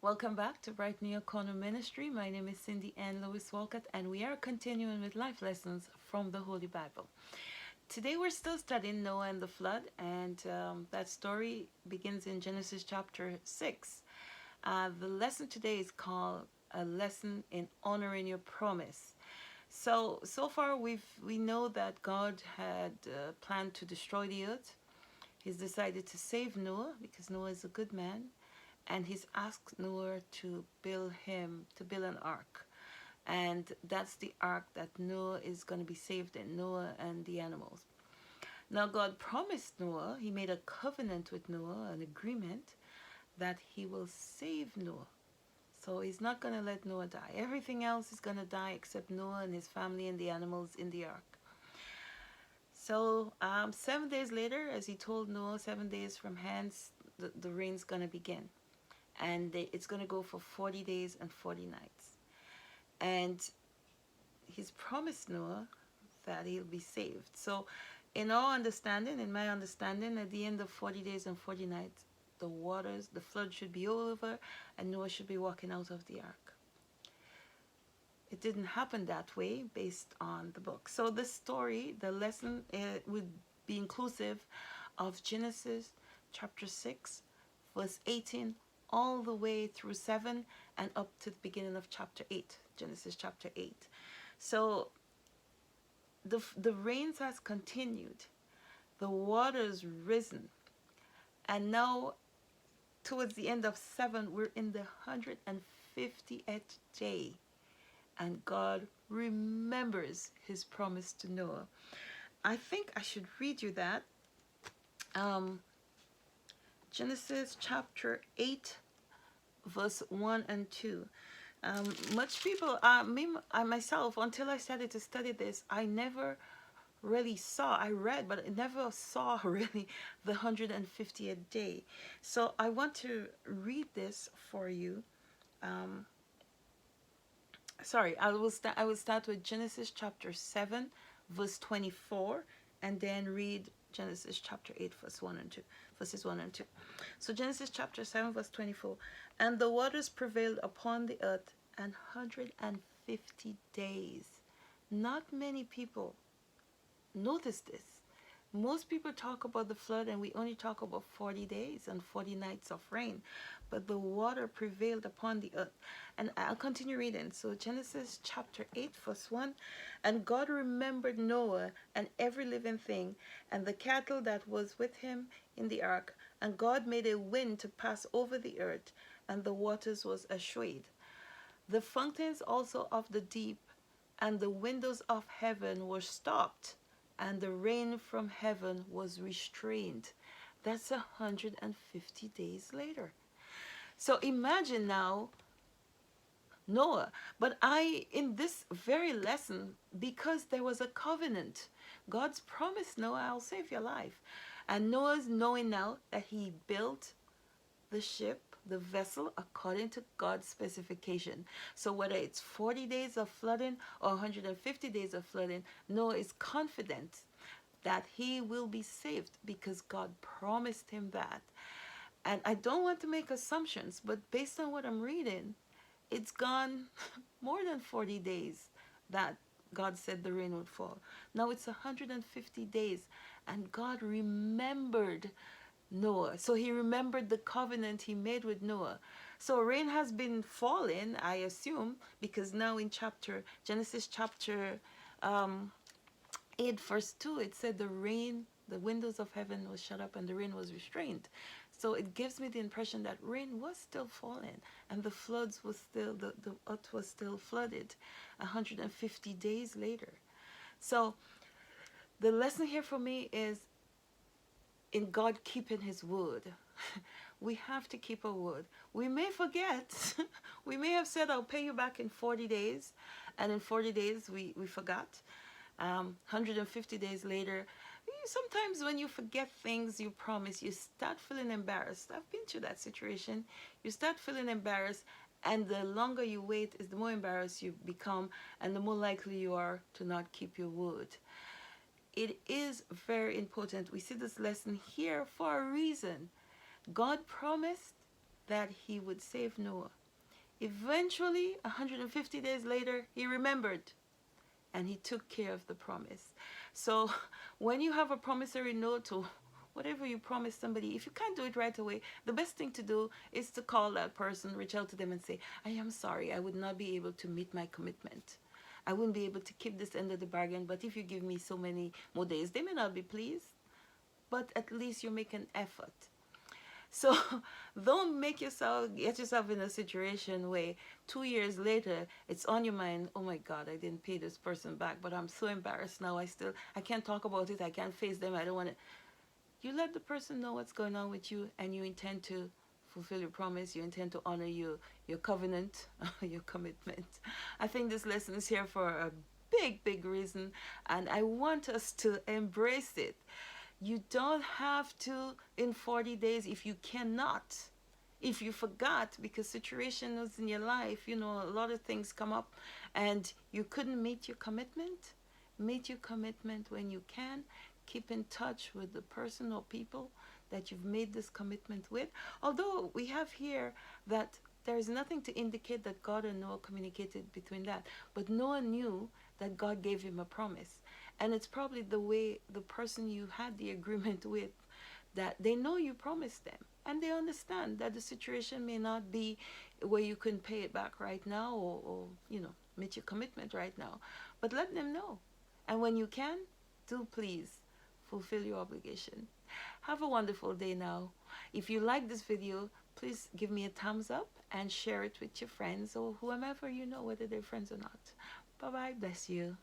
Welcome back to Bright New Corner Ministry. My name is Cindy Ann Lewis Walcott, and we are continuing with life lessons from the Holy Bible. Today, we're still studying Noah and the flood, and that story begins in Genesis chapter 6. The lesson today is called A Lesson in Honoring Your Promise. So far, we know that God had planned to destroy the earth. He's decided to save Noah because Noah is a good man, and he's asked Noah to build an ark. And that's the ark that Noah is going to be saved in, Noah and the animals. Now God promised Noah, he made a covenant with Noah, an agreement, that he will save Noah. So he's not going to let Noah die. Everything else is going to die except Noah and his family and the animals in the ark. So 7 days later, as he told Noah, 7 days from hence, the rain's going to begin. And it's going to go for 40 days and 40 nights. And he's promised Noah that he'll be saved. So in my understanding, at the end of 40 days and 40 nights, the flood should be over, and Noah should be walking out of the ark. It didn't happen that way based on the book. So the story, the lesson, would be inclusive of Genesis chapter 6, verse 18, all the way through 7 and up to the beginning of chapter 8, Genesis chapter 8. So the rains has continued, the waters risen, and now towards the end of 7, we're in the 150th day, and God remembers his promise to Noah. I think I should read you that. Genesis chapter 8, verse 1 and 2. Much people, I myself, until I started to study this, I never really saw, I read, but I never saw really the 150th day. So I want to read this for you. I will start with Genesis chapter 7, verse 24, and then read Genesis chapter 8, verses 1 and 2. So Genesis chapter 7, verse 24. And the waters prevailed upon the earth 150 days. Not many people notice this. Most people talk about the flood, and we only talk about 40 days and 40 nights of rain. But the water prevailed upon the earth. And I'll continue reading. So Genesis chapter 8, verse 1. And God remembered Noah and every living thing, and the cattle that was with him in the ark. And God made a wind to pass over the earth, and the waters was assuaged. The fountains also of the deep and the windows of heaven were stopped, and the rain from heaven was restrained. That's 150 days later. So imagine now Noah. But in this very lesson, because there was a covenant, God's promised Noah, I'll save your life. And Noah's knowing now that he built the ship, the vessel, according to God's specification. So whether it's 40 days of flooding or 150 days of flooding, Noah is confident that he will be saved because God promised him that. And I don't want to make assumptions, but based on what I'm reading, it's gone more than 40 days that God said the rain would fall. Now it's 150 days, and God remembered Noah. So he remembered the covenant he made with Noah. So rain has been falling, I assume, because now in Genesis chapter 8, verse 2, it said the windows of heaven was shut up and the rain was restrained. So it gives me the impression that rain was still falling, and the floods was still, the earth was still flooded 150 days later. So the lesson here for me is in God keeping his word. We have to keep our word. We may forget. We may have said, I'll pay you back in 40 days. And in 40 days, we forgot. 150 days later, sometimes when you forget things you promise, you start feeling embarrassed. I've been through that situation. You start feeling embarrassed, and the longer you wait is the more embarrassed you become, and the more likely you are to not keep your word. It is very important. We see this lesson here for a reason. God promised, that he would save Noah. Eventually, 150 days later, he remembered and he took care of the promise. So when you have a promissory note to whatever you promise somebody, if you can't do it right away, the best thing to do is to call that person, reach out to them and say, I am sorry, I would not be able to meet my commitment. I wouldn't be able to keep this end of the bargain, but if you give me so many more days, they may not be pleased, but at least you make an effort. So don't get yourself in a situation where 2 years later it's on your mind, oh my God, I didn't pay this person back, but I'm so embarrassed now. I can't talk about it. I can't face them. I don't want to. You let the person know what's going on with you, and you intend to fulfill your promise. You intend to honor your covenant, your commitment. I think this lesson is here for a big reason, and I want us to embrace it. You don't have to in 40 days if you cannot. If you forgot because situations in your life, a lot of things come up and you couldn't meet your commitment, meet your commitment when you can. Keep in touch with the person or people that you've made this commitment with. Although we have here that there is nothing to indicate that God and Noah communicated between that. But Noah knew that God gave him a promise. And it's probably the way the person you had the agreement with, that they know you promised them. And they understand that the situation may not be where you can pay it back right now or meet your commitment right now. But let them know. And when you can, do please fulfill your obligation. Have a wonderful day now. If you like this video, please give me a thumbs up and share it with your friends or whomever you know, whether they're friends or not. Bye-bye. Bless you.